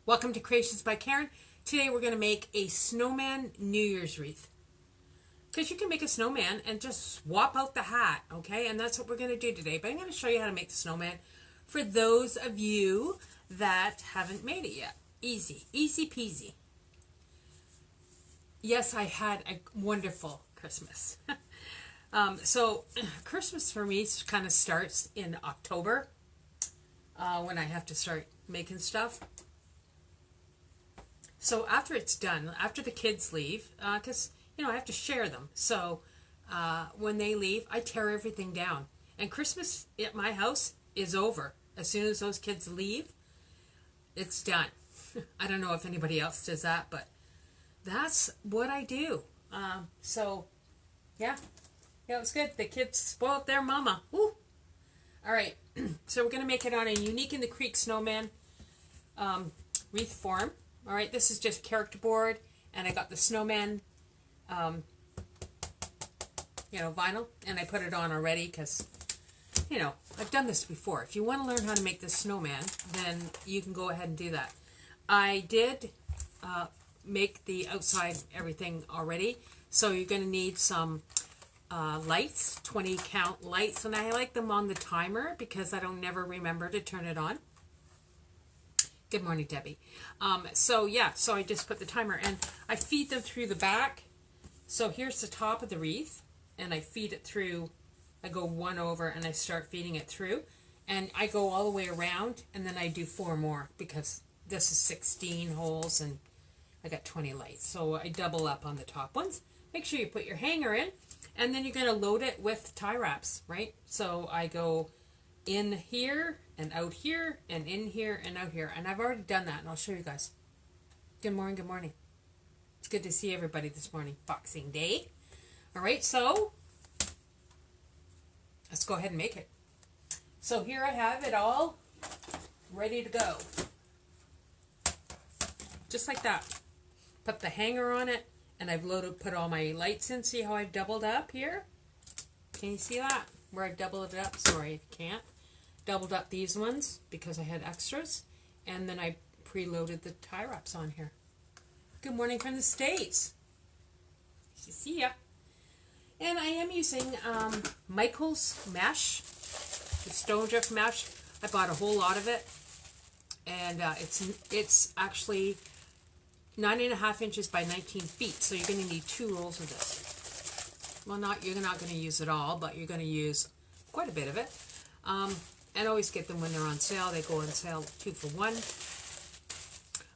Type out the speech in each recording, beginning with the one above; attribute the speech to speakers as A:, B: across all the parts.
A: Welcome to Creations by Karen. Today we're going to make a snowman New Year's wreath. Because you can make a snowman and just swap out the hat, okay? And that's what we're going to do today. But I'm going to show you how to make the snowman for those of you that haven't made it yet. Easy, easy peasy. Yes, I had a wonderful Christmas. So Christmas for me kind of starts in October when I have to start making stuff. So after it's done, after the kids leave, because, I have to share them. So when they leave, I tear everything down. And Christmas at my house is over. As soon as those kids leave, it's done. I don't know if anybody else does that, but that's what I do. Yeah, it was good. The kids spoiled their mama. Woo. All right, so we're going to make it on a Unique in the Creek snowman wreath form. All right, this is just character board, and I got the snowman, vinyl, and I put it on already because, I've done this before. If you want to learn how to make this snowman, then you can go ahead and do that. I did make the outside everything already, so you're going to need some lights, 20 count lights, and I like them on the timer because I don't never remember to turn it on. Good morning, Debbie. So I just put the timer, and I feed them through the back. So here's the top of the wreath, and I feed it through. I go one over, and I start feeding it through, and I go all the way around, and then I do 4 more because this is 16 holes, and I got 20 lights. So I double up on the top ones. Make sure you put your hanger in, and then you're going to load it with tie wraps, right? So I go in here and out here and in here and out here, and I've already done that, and I'll show you guys. Good morning, good morning. It's good to see everybody this morning. Boxing Day. All right, so let's go ahead and make it. So here I have it all ready to go, just like that. Put the hanger on it, and I've put all my lights in. See how I've doubled up here? Can you see that? Where I've doubled it up? Sorry, I can't. Doubled up these ones because I had extras, and then I preloaded the tie wraps on here. Good morning from the States. See ya. And I am using Michael's mesh, the stone drift mesh. I bought a whole lot of it, and it's actually 9.5 inches by 19 feet. So you're going to need 2 rolls of this. Well, you're not going to use it all, but you're going to use quite a bit of it. And always get them when they're on sale. They go on sale 2 for 1.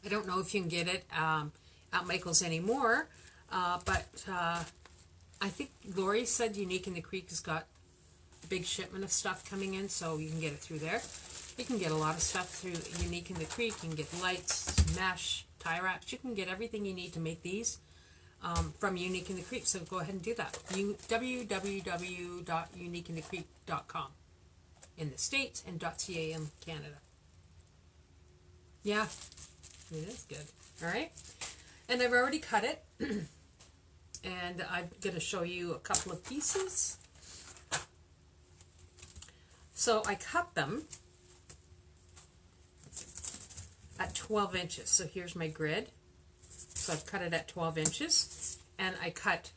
A: I don't know if you can get it at Michael's anymore, but I think Lori said Unique in the Creek has got a big shipment of stuff coming in, so you can get it through there. You can get a lot of stuff through Unique in the Creek. You can get lights, mesh, tie wraps. You can get everything you need to make these from Unique in the Creek, so go ahead and do that. www.uniqueinthecreek.com in the States and .ca in Canada. Yeah, it is good. All right, and I've already cut it, and I'm going to show you a couple of pieces. So I cut them at 12 inches. So here's my grid. So I've cut it at 12 inches, and I cut,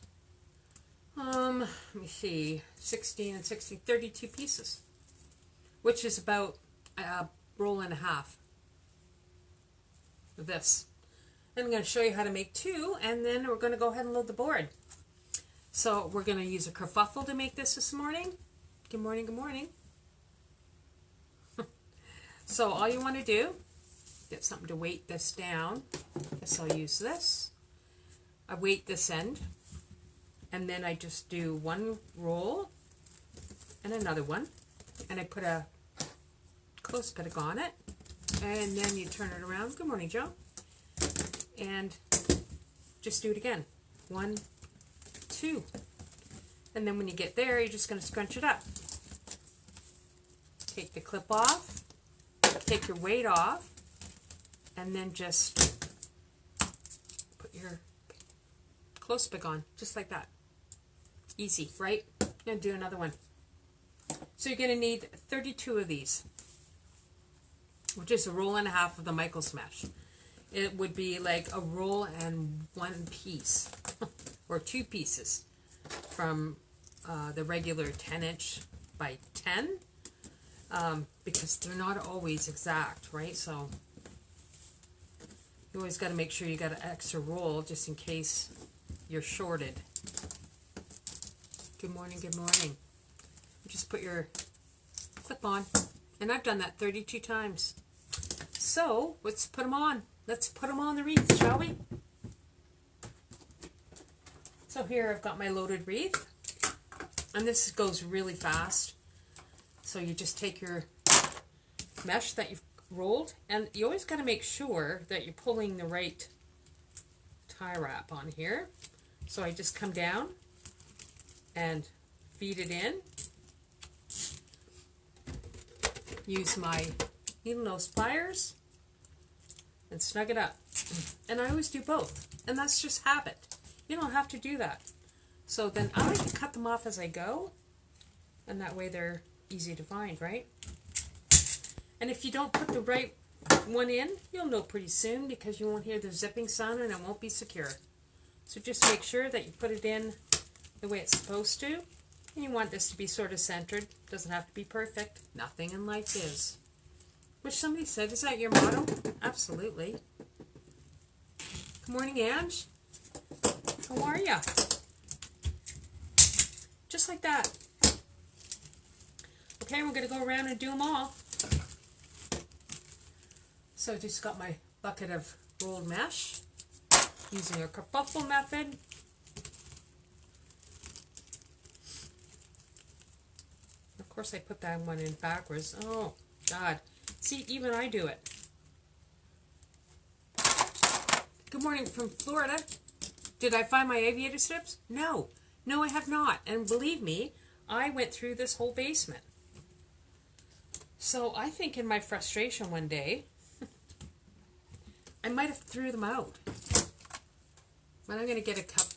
A: let me see, 16 and 16, 32 pieces, which is about a roll and a half of this. And I'm going to show you how to make 2, and then we're going to go ahead and load the board. So we're going to use a kerfuffle to make this morning. Good morning, good morning. So all you want to do, get something to weight this down. Guess I'll use this. I weight this end, and then I just do 1 roll and another one, and I put a close bit on it, and then you turn it around. Good morning, Joe. And just do it again. 1, 2. And then when you get there, you're just going to scrunch it up. Take the clip off, take your weight off, and then just put your close pick on, just like that. Easy, right? And do another one. So you're going to need 32 of these, which is a roll and a half of the Michael's mesh. it would be like a roll and one piece or two pieces from the regular 10-inch by 10, because they're not always exact, right? So you always got to make sure you got an extra roll just in case you're shorted. Good morning, good morning. Just put your clip on. And I've done that 32 times. So, let's put them on. Let's put them on the wreath, shall we? So here I've got my loaded wreath. And this goes really fast. So you just take your mesh that you've rolled, and you always got to make sure that you're pulling the right tie wrap on here. So I just come down and feed it in. Use my needle nose pliers and snug it up. And I always do both. And that's just habit. You don't have to do that. So then I like to cut them off as I go. And that way they're easy to find, right? And if you don't put the right one in, you'll know pretty soon because you won't hear the zipping sound and it won't be secure. So just make sure that you put it in the way it's supposed to. And you want this to be sort of centered. Doesn't have to be perfect. Nothing in life is. Which somebody said, is that your motto? Absolutely. Good morning, Ange. How are ya? Just like that. Okay, we're going to go around and do them all. So I just got my bucket of rolled mesh using a kerfuffle method. Of course I put that one in backwards. Oh, God. See, even I do it. Good morning from Florida. Did I find my aviator strips? No. No, I have not. And believe me, I went through this whole basement. So I think in my frustration one day, I might have threw them out. But I'm going to get a cup.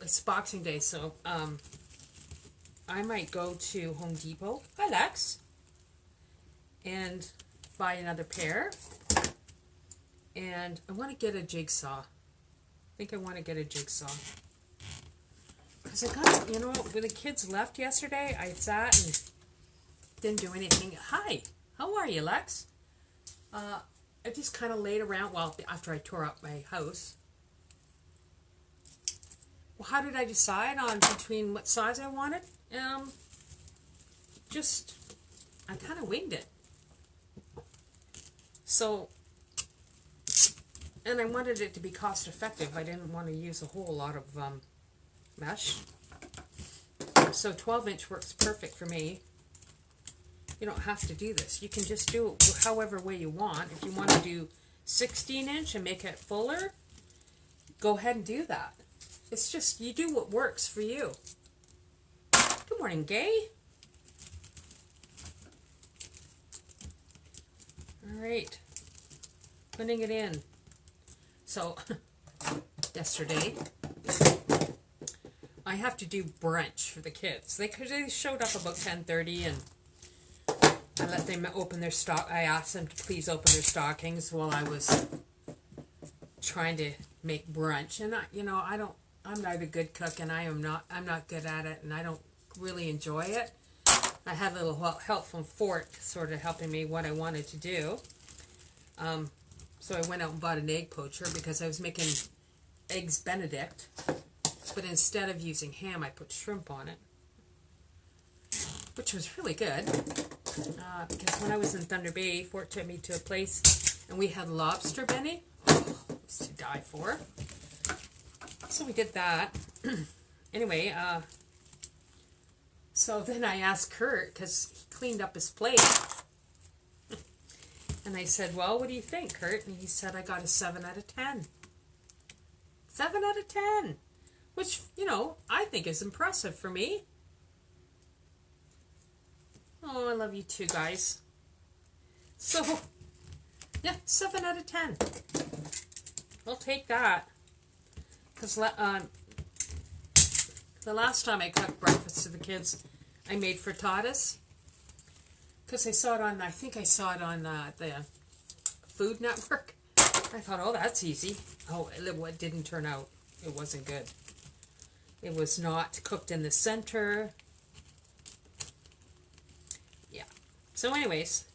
A: It's Boxing Day, so I might go to Home Depot. Hi, Lex. And buy another pair. And I want to get a jigsaw. I think I want to get a jigsaw. Because I got, you know, when the kids left yesterday, I sat and didn't do anything. Hi, how are you, Lex? I just kind of laid around, well, after I tore up my house. Well, how did I decide on between what size I wanted? I kind of winged it. So, and I wanted it to be cost effective. I didn't want to use a whole lot of mesh. So 12-inch works perfect for me. You don't have to do this. You can just do it however way you want. If you want to do 16-inch and make it fuller, go ahead and do that. It's just, you do what works for you. Good morning, Gay. All right. Putting it in. So, yesterday, I have to do brunch for the kids. They showed up about 10:30 and I let them open their stock. I asked them to please open their stockings while I was trying to make brunch. And I'm not a good cook, and I'm not good at it, and I don't really enjoy it. I had a little help from Fork sort of helping me what I wanted to do. So I went out and bought an egg poacher because I was making eggs Benedict, but instead of using ham, I put shrimp on it, which was really good. Because when I was in Thunder Bay, Fort took me to a place and we had lobster Benny. Oh, it was to die for. So we did that. Anyway, so then I asked Kurt, because he cleaned up his plate. And I said, well, what do you think, Kurt? And he said, I got a 7 out of 10. 7 out of 10. Which, I think is impressive for me. Oh, I love you too, guys. So, yeah, 7 out of 10. I'll take that. Because the last time I cooked breakfast to the kids, I made frittatas. Because I think I saw it on the Food Network. I thought, oh, that's easy. Oh, it didn't turn out. It wasn't good. It was not cooked in the center. Yeah. So anyways,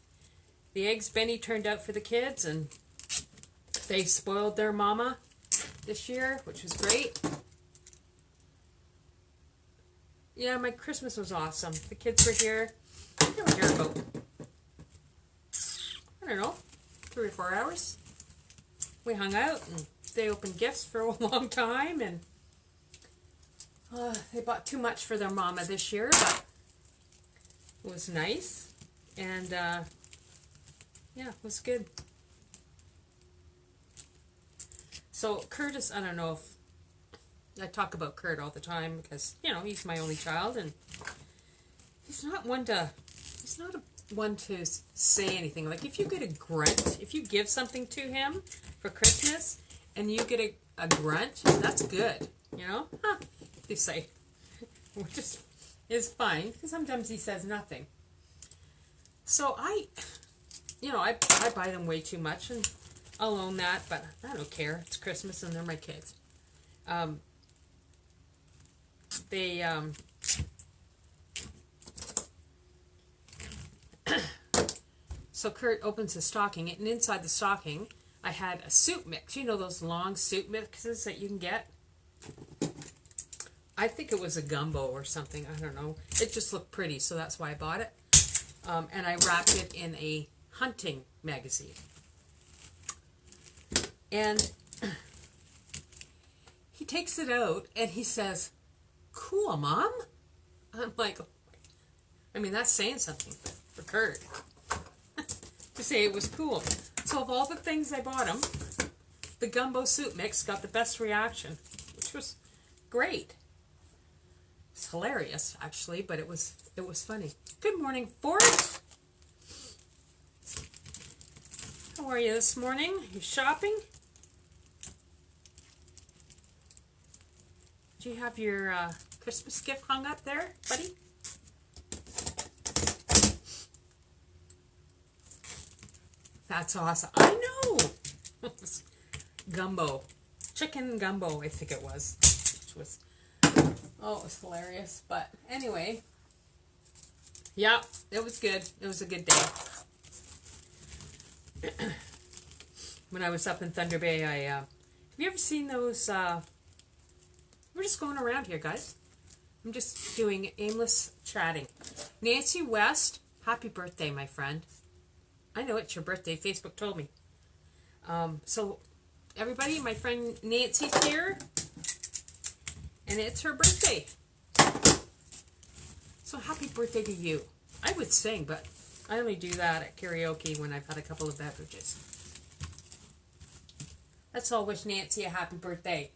A: the eggs Benny turned out for the kids, and they spoiled their mama this year, which was great. Yeah, my Christmas was awesome. The kids were here. They were here about, I don't know, 3 or 4 hours. We hung out, and they opened gifts for a long time, and they bought too much for their mama this year, but it was nice, and yeah, it was good. So Curtis, I don't know if I talk about Kurt all the time because, you know, he's my only child, and he's not one to say anything. Like, if you get a grunt, if you give something to him for Christmas and you get a grunt, that's good, you know? Huh, they say. Which is fine, because sometimes he says nothing. So I buy them way too much, and I'll own that, but I don't care. It's Christmas and they're my kids. So Kurt opens his stocking, and inside the stocking I had a soup mix. You know those long soup mixes that you can get? I think it was a gumbo or something. I don't know. It just looked pretty, so that's why I bought it. And I wrapped it in a hunting magazine. And he takes it out and he says, "Cool, Mom?" I'm like, I mean, that's saying something for Kurt. To say it was cool. So of all the things I bought him, the gumbo soup mix got the best reaction, which was great. It's hilarious, actually, but it was funny. Good morning, Forrest. How are you this morning? You shopping? Do you have your Christmas gift hung up there, buddy? That's awesome. I know. Gumbo. Chicken gumbo, I think it was. Which was, oh, it was hilarious. But anyway, yeah, it was good. It was a good day. When I was up in Thunder Bay, have you ever seen those, we're just going around here, guys. I'm just doing aimless chatting. Nancy West, happy birthday, my friend. I know it's your birthday. Facebook told me. So, everybody, my friend Nancy's here. And it's her birthday. So, happy birthday to you. I would sing, but I only do that at karaoke when I've had a couple of beverages. Let's all wish Nancy a happy birthday.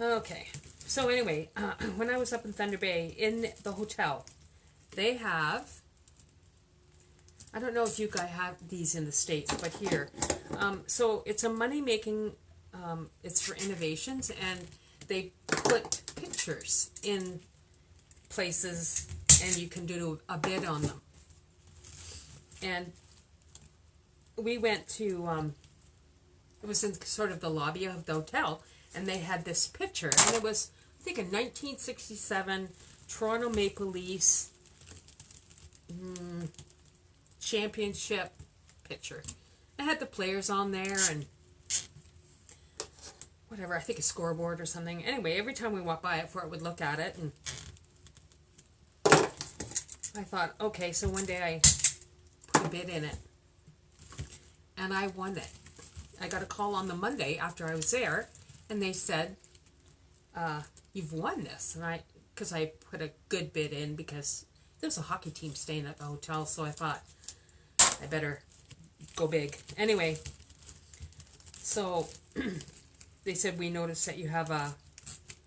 A: Okay. So anyway, when I was up in Thunder Bay, in the hotel, they have, I don't know if you guys have these in the States, but here. So it's a money-making, it's for innovations, and they put pictures in places, and you can do a bid on them. And we went to, it was in sort of the lobby of the hotel, and they had this picture, and it was, I think, a 1967 Toronto Maple Leafs championship picture. It had the players on there, and whatever, I think a scoreboard or something. Anyway, every time we walked by it, Fort would look at it, and I thought, okay, so one day I put a bid in it, and I won it. I got a call on the Monday after I was there, and they said, you've won this. And because I put a good bid in, because there was a hockey team staying at the hotel, so I thought I better go big. Anyway, so they said, we noticed that you have a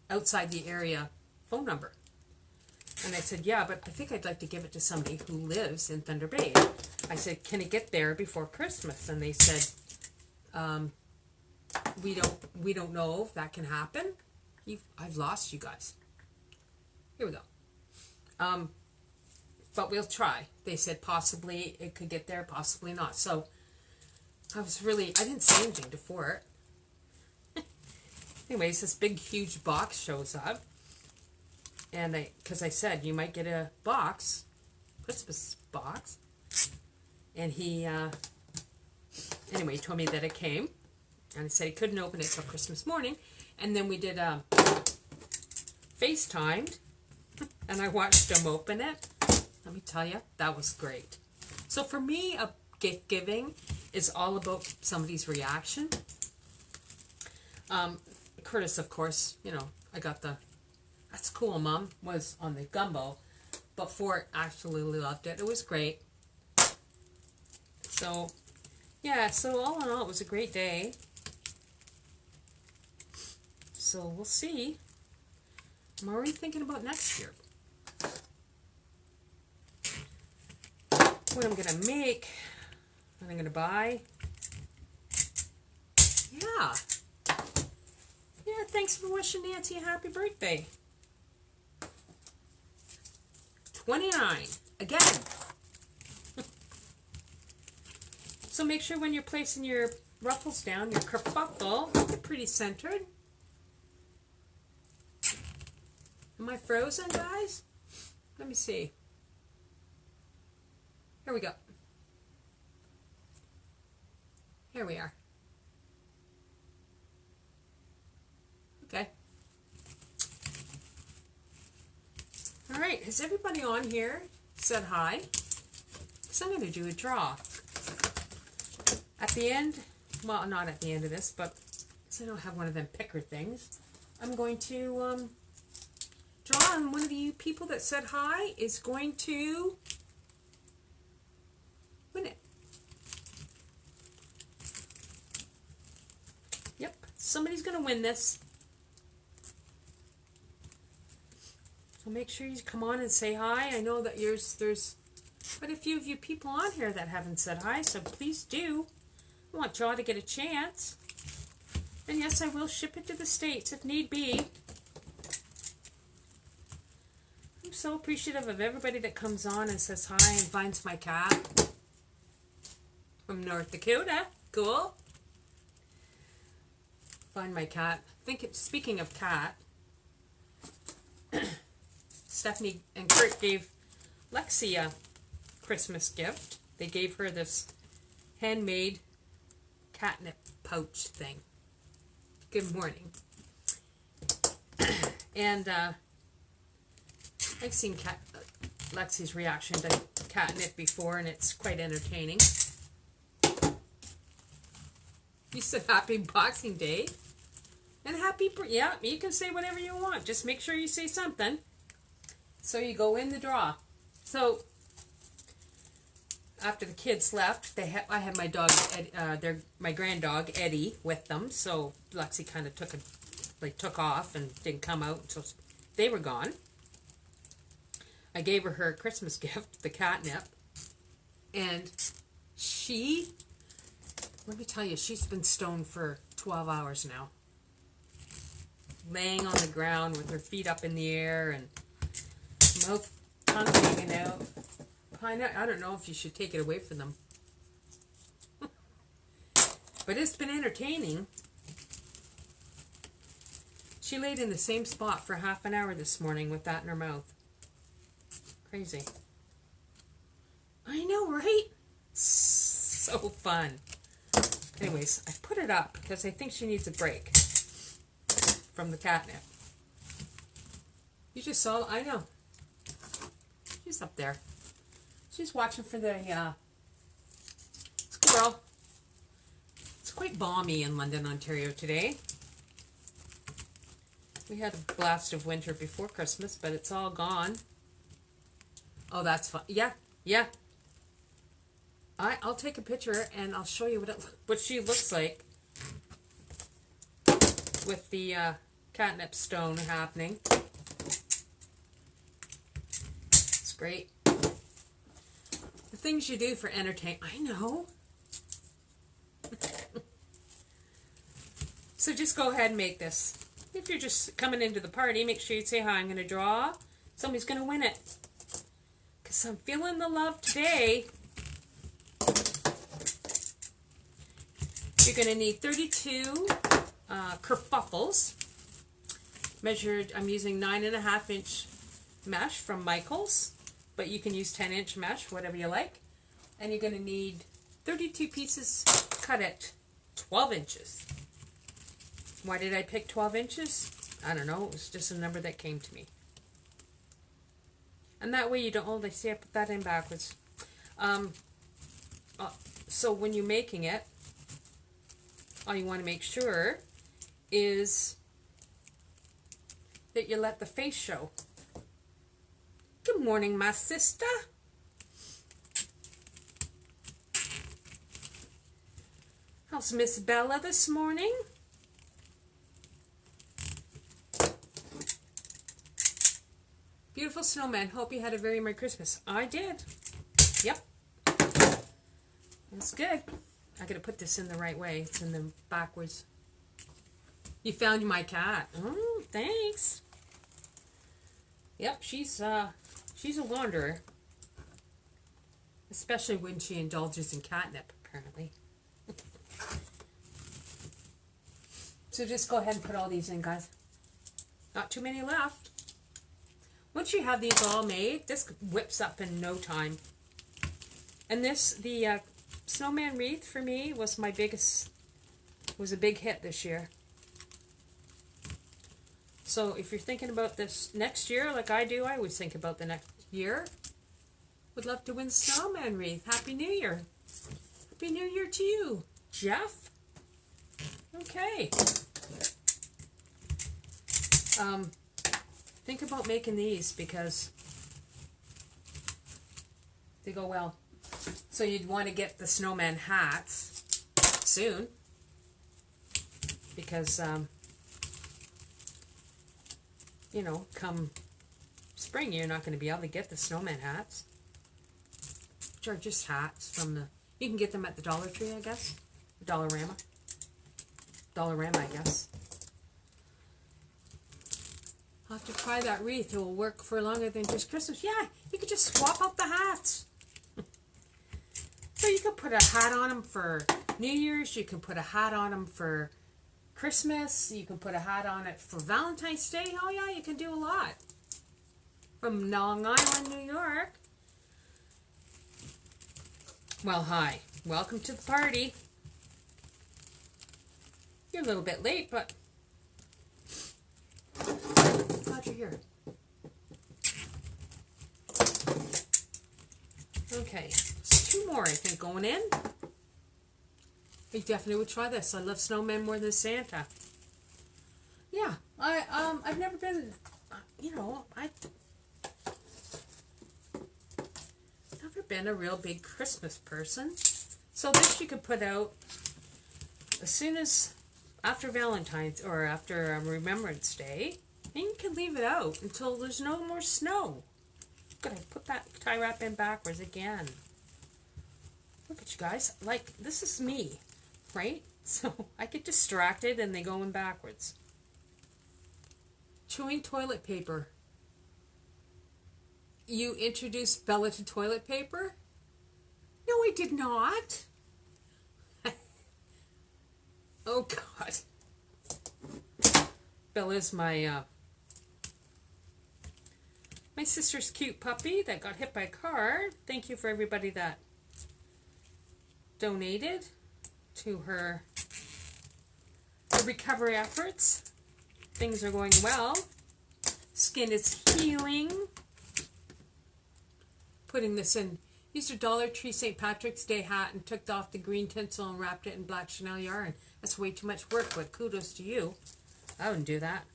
A: outside the area phone number. And I said, yeah, but I think I'd like to give it to somebody who lives in Thunder Bay. I said, can it get there before Christmas? And they said, we don't know if that can happen. I've lost you guys. Here we go. but we'll try. They said possibly it could get there, possibly not. So I didn't say anything to Fort. Anyways, this big, huge box shows up. And because I said, you might get a box, Christmas box. And he, anyway, he told me that it came. And he said he couldn't open it till Christmas morning. And then we did FaceTimed. And I watched him open it. Let me tell you, that was great. So for me, a gift giving is all about somebody's reaction. Curtis, of course, you know, I got the, that's cool, Mom, was on the gumbo. But Fort absolutely loved it. It was great. So, yeah, so all in all, it was a great day. So we'll see. I'm already thinking about next year. What I'm going to make, what I'm going to buy. Yeah. Yeah, thanks for wishing Nancy a happy birthday. 29. Again. So make sure when you're placing your ruffles down, your kerfuffle, they're pretty centered. Am I frozen, guys? Let me see. Here we go. Here we are. Okay. All right. Has everybody on here said hi? Because I'm going to do a draw. At the end, well, not at the end of this, but because I don't have one of them picker things, I'm going to draw, and one of you people that said hi is going to win it. Yep, somebody's going to win this. So make sure you come on and say hi. I know that there's quite a few of you people on here that haven't said hi, so please do. I want y'all to get a chance. And yes, I will ship it to the States if need be. I'm so appreciative of everybody that comes on and says hi and finds my cat. From North Dakota. Cool. Find my cat. Speaking of cat, Stephanie and Kurt gave Lexi a Christmas gift. They gave her this handmade catnip pouch thing. Good morning. And I've seen Lexi's reaction to catnip before, and it's quite entertaining. You said happy Boxing Day. And happy, yeah, you can say whatever you want. Just make sure you say something. So you go in the draw. So after the kids left, I had my dog, my grand dog Eddie, with them. So Lexi kind of took off and didn't come out until they were gone. I gave her a Christmas gift, the catnip, and let me tell you, she's been stoned for 12 hours now. Laying on the ground with her feet up in the air and mouth, tongue hanging out. I don't know if you should take it away from them. But it's been entertaining. She laid in the same spot for half an hour this morning with that in her mouth. Crazy. I know, right? So fun. Anyways, I put it up because I think she needs a break from the catnip. You just saw, I know. She's up there. She's watching for the squirrel. It's quite balmy in London, Ontario today. We had a blast of winter before Christmas, but it's all gone. Oh, that's fun. Yeah, yeah. I'll take a picture and I'll show you what she looks like with the catnip stone happening. It's great. The things you do for entertainment. I know. So just go ahead and make this. If you're just coming into the party, make sure you say hi. I'm going to draw. Somebody's going to win it. Because Yes, I'm feeling the love today. You're going to need 32 kerfuffles. Measured, I'm using 9.5-inch mesh from Michaels, but you can use 10-inch mesh, whatever you like. And you're going to need 32 pieces cut at 12 inches. Why did I pick 12 inches? I don't know. It was just a number that came to me. And that way you don't, oh, see, I put that in backwards. So when you're making it, all you want to make sure is that you let the face show. Good morning, my sister. How's Miss Bella this morning? Beautiful snowman. Hope you had a very Merry Christmas. I did. Yep. That's good. I gotta put this in the right way. It's in the backwards. You found my cat. Oh, thanks. Yep, she's a wanderer. Especially when she indulges in catnip, apparently. So just go ahead and put all these in, guys. Not too many left. Once you have these all made, this whips up in no time. And this, the Snowman wreath for me was my biggest, was a big hit this year. So if you're thinking about this next year, like I do, I always think about the next year. Would love to win Snowman wreath. Happy New Year. Happy New Year to you, Jeff. Okay. Think about making these because they go well. So you'd want to get the snowman hats soon because, you know, come spring you're not going to be able to get the snowman hats, which are just hats from the, you can get them at the Dollar Tree, I guess. Dollarama, I guess. I'll have to try that wreath. It will work for longer than just Christmas. Yeah, you could just swap out the hats. So you could put a hat on them for New Year's. You can put a hat on them for Christmas. You can put a hat on it for Valentine's Day. Oh yeah, you can do a lot. From Long Island, New York. Well, hi. Welcome to the party. You're a little bit late, but glad you're here. Okay, so 2 more I think going in. I definitely would try this. I love snowmen more than Santa. Yeah, I've never been, you know, I've never been a real big Christmas person. So this you could put out as soon as after Valentine's or after Remembrance Day, and you can leave it out until there's no more snow. I'm gonna put that tie wrap in backwards again. Look at you guys, like this is me, right? So I get distracted and they go in backwards. Chewing toilet paper. You introduced Bella to toilet paper? No, I did not. Oh God. Bella's my my sister's cute puppy that got hit by a car. Thank you for everybody that donated to her recovery efforts. Things are going well. Skin is healing. Putting this in. Used a Dollar Tree St. Patrick's Day hat and took off the green tinsel and wrapped it in black Chanel yarn. That's way too much work, but kudos to you. I wouldn't do that.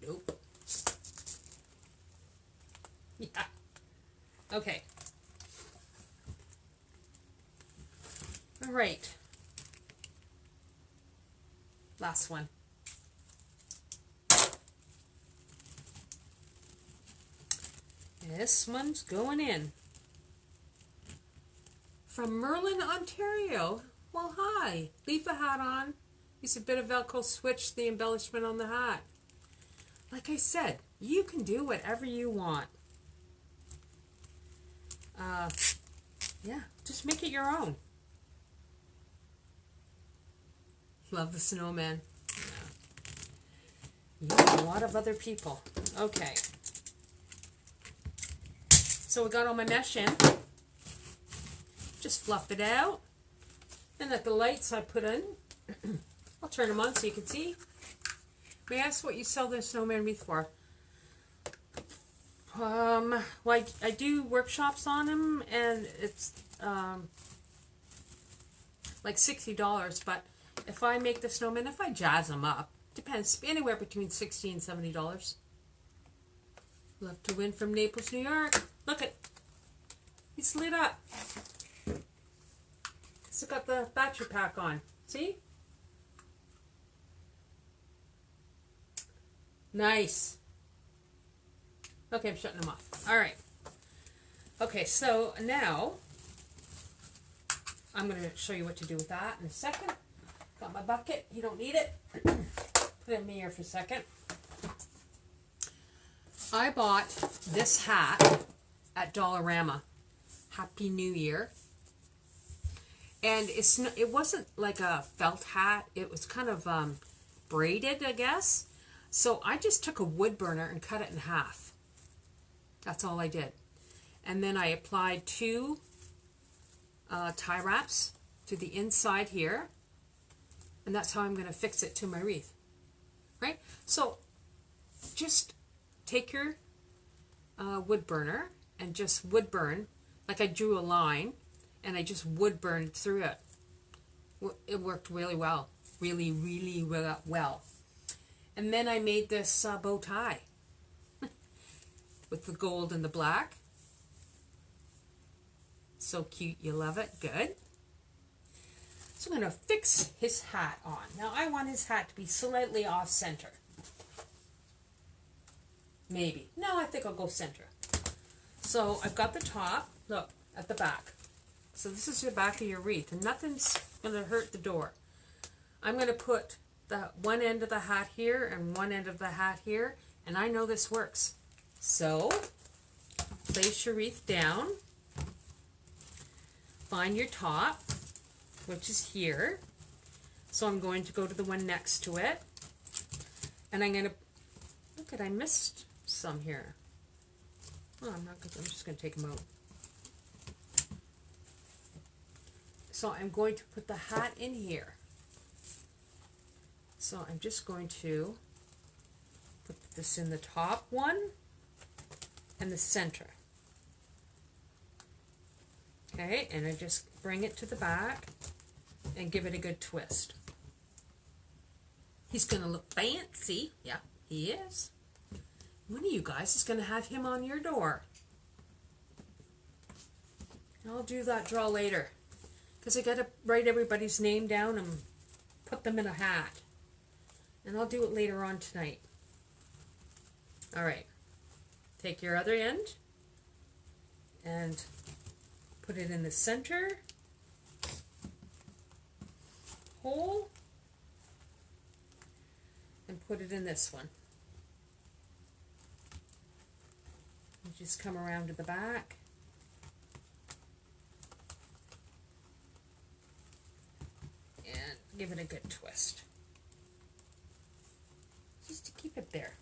A: Nope. Yeah. Okay. All right. Last one. This one's going in. From Merlin, Ontario. Well, hi. Leave the hat on. Use a bit of Velcro, switch the embellishment on the hat. Like I said, you can do whatever you want. Yeah, just make it your own. Love the snowman. Yeah, a lot of other people. Okay. So we got all my mesh in. Just fluff it out. And at the lights I put in, I'll turn them on so you can see. May I ask what you sell the snowman wreath for? Well, I do workshops on them, and it's like $60. But if I make the snowman, if I jazz them up, depends, anywhere between $60 and $70. Love to win from Naples, New York. Look at, he's lit up. It's got the battery pack on. See? Nice. Okay, I'm shutting them off. All right. Okay, so now I'm going to show you what to do with that in a second. Got my bucket. You don't need it. Put it in here for a second. I bought this hat at Dollarama. Happy New Year. And it wasn't like a felt hat. It was kind of braided, I guess. So I just took a wood burner and cut it in half. That's all I did. And then I applied 2 tie wraps to the inside here. And that's how I'm going to fix it to my wreath. Right? So just take your wood burner and just wood burn. Like I drew a line. And I just wood burned through it. It worked really well. Really, really well. And then I made this bow tie. With the gold and the black. So cute, you love it. Good. So I'm going to fix his hat on. Now I want his hat to be slightly off center. Maybe. No, I think I'll go center. So I've got the top. Look, at the back. So this is the back of your wreath, and nothing's going to hurt the door. I'm going to put the one end of the hat here and one end of the hat here, and I know this works. So, place your wreath down, find your top, which is here. So I'm going to go to the one next to it, and I'm going to, look at, I missed some here. Oh, I'm just going to take them out. So I'm going to put the hat in here. So I'm just going to put this in the top one and the center. Okay, and I just bring it to the back and give it a good twist. He's going to look fancy. Yeah, he is. One of you guys is going to have him on your door. I'll do that draw later. Because I got to write everybody's name down and put them in a hat. And I'll do it later on tonight. Alright. Take your other end and put it in the center hole and put it in this one. You just come around to the back. Give it a good twist. Just to keep it there.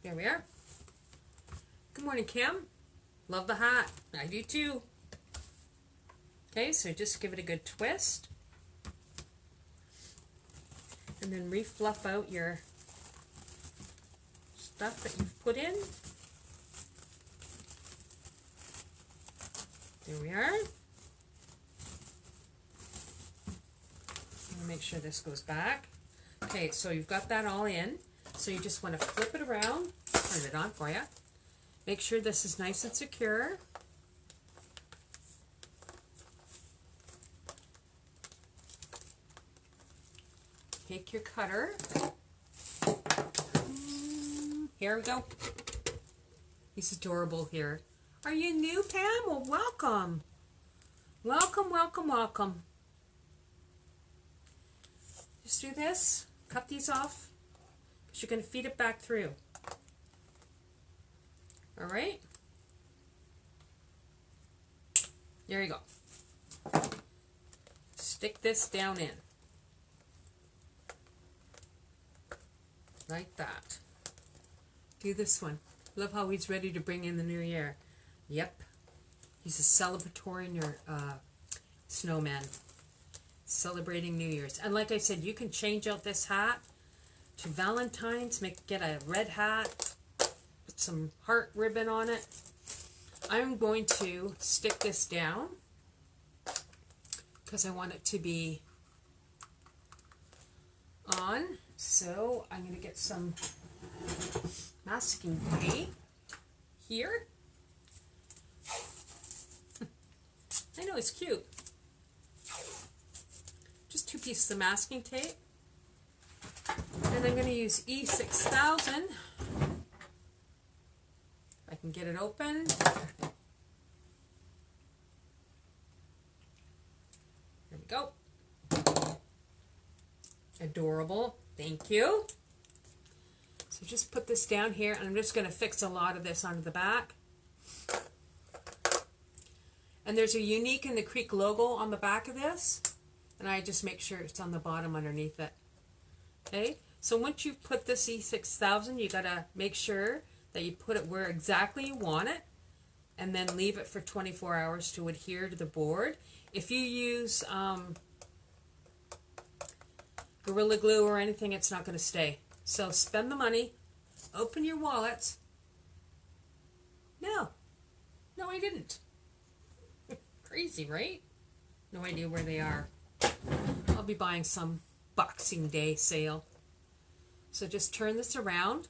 A: There we are. Good morning, Kim. Love the hat. I do too. Okay, so just give it a good twist. And then refluff out your stuff that you've put in. There we are. Make sure this goes back. Okay, so you've got that all in. So you just want to flip it around, turn it on for you. Make sure this is nice and secure. Take your cutter. Here we go. He's adorable here. Are you new, Pam? Well, welcome. Welcome, welcome, welcome. Just do this, cut these off, because you're going to feed it back through. Alright? There you go. Stick this down in. Like that. Do this one. Love how he's ready to bring in the new year. Yep. He's a celebratory snowman. Celebrating New Year's. And like I said, you can change out this hat to Valentine's. Get a red hat. Put some heart ribbon on it. I'm going to stick this down because I want it to be on. So I'm going to get some masking tape here. I know, it's cute. Just 2 pieces of masking tape. And I'm going to use E6000. If I can get it open. There we go. Adorable. Thank you. So just put this down here, and I'm just going to fix a lot of this onto the back. And there's a Unique in the Creek logo on the back of this, and I just make sure it's on the bottom underneath it. Okay, so once you've put this E6000, you got to make sure that you put it where exactly you want it, and then leave it for 24 hours to adhere to the board. If you use Gorilla Glue or anything, it's not going to stay. So spend the money, open your wallets. No, I didn't. Crazy, right? No idea where they are. I'll be buying some Boxing Day sale. So just turn this around,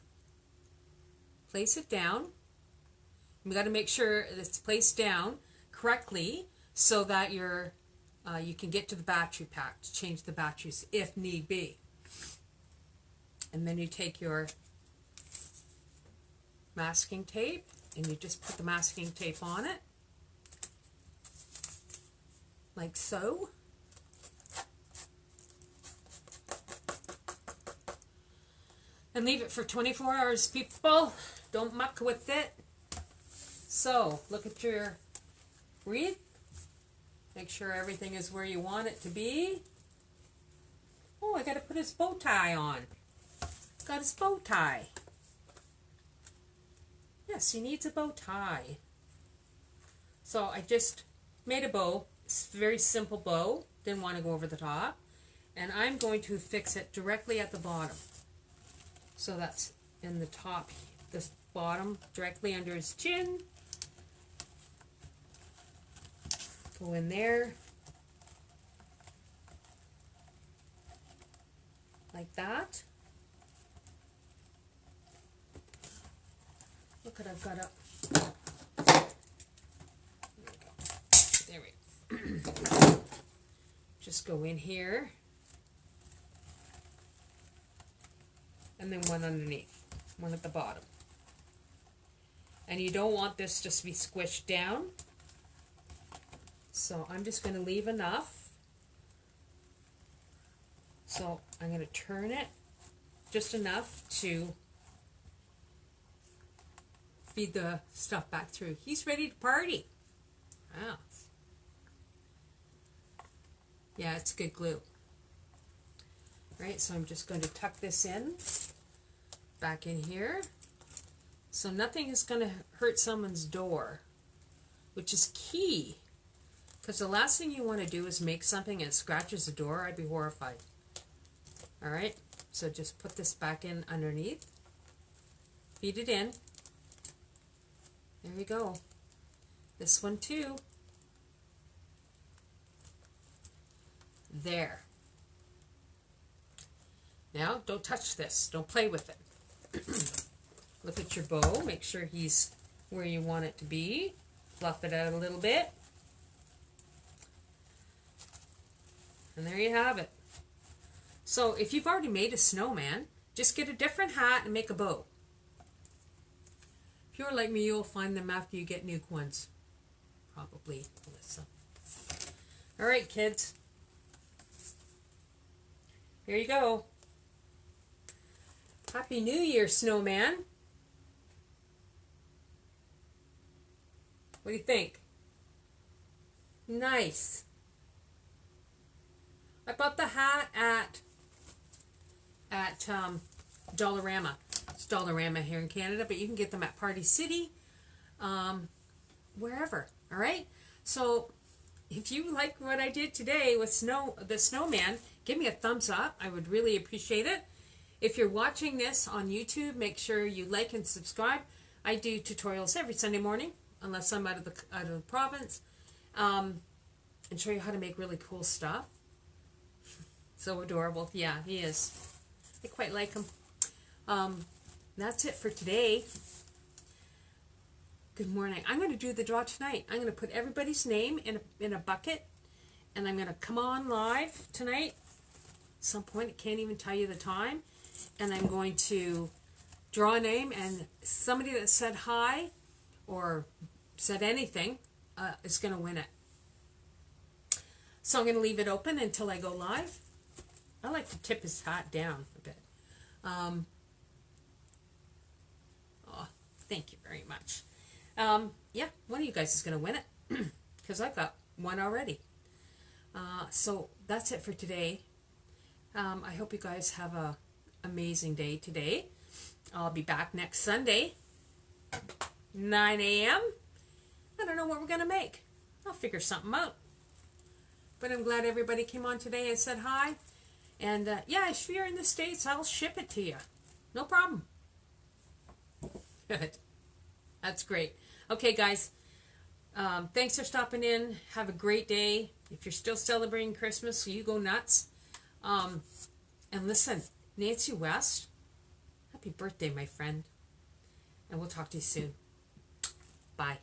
A: place it down. We got to make sure it's placed down correctly so that you can get to the battery pack to change the batteries if need be. And then you take your masking tape and you just put the masking tape on it. Like so. And leave it for 24 hours, people. Don't muck with it. So, look at your wreath. Make sure everything is where you want it to be. Oh, I got to put his bow tie on. Got his bow tie. Yes, he needs a bow tie. So I just made a bow. It's a very simple bow. Didn't want to go over the top. And I'm going to fix it directly at the bottom. So that's in the top, this bottom, directly under his chin. Go in there. Like that. Look what I've got up. There we go. Just go in here. And then one underneath. One at the bottom. And you don't want this just to be squished down. So I'm just going to leave enough. So I'm going to turn it just enough to feed the stuff back through. He's ready to party. Wow. Yeah, it's good glue. Right, so I'm just going to tuck this in, back in here. So nothing is going to hurt someone's door, which is key. Because the last thing you want to do is make something and it scratches the door. I'd be horrified. Alright, so just put this back in underneath. Feed it in. There we go. This one too. There. Now, don't touch this. Don't play with it. Look at your bow. Make sure he's where you want it to be. Fluff it out a little bit. And there you have it. So, if you've already made a snowman, just get a different hat and make a bow. If you're like me, you'll find them after you get new ones. Probably, Melissa. Alright, kids. Here you go. Happy New Year, Snowman. What do you think? Nice. I bought the hat at Dollarama. It's Dollarama here in Canada, but you can get them at Party City, wherever. All right. So if you like what I did today with the snowman, give me a thumbs up. I would really appreciate it. If you're watching this on YouTube, make sure you like and subscribe. I do tutorials every Sunday morning, unless I'm out of the province, and show you how to make really cool stuff. So adorable. Yeah, he is. I quite like him. That's it for today. Good morning. I'm going to do the draw tonight. I'm going to put everybody's name in a bucket, and I'm going to come on live tonight. At some point, I can't even tell you the time. And I'm going to draw a name, and somebody that said hi or said anything is going to win it. So I'm going to leave it open until I go live. I like to tip his hat down a bit. Oh, thank you very much. Yeah, one of you guys is going to win it because I've got one already. So that's it for today. I hope you guys have a amazing day today. I'll be back next Sunday, 9 a.m. I don't know what we're going to make. I'll figure something out. But I'm glad everybody came on today and said hi. And yeah, if you're in the States, I'll ship it to you. No problem. Good. That's great. Okay, guys. Thanks for stopping in. Have a great day. If you're still celebrating Christmas, you go nuts. And listen, Nancy West, happy birthday, my friend. And we'll talk to you soon. Bye.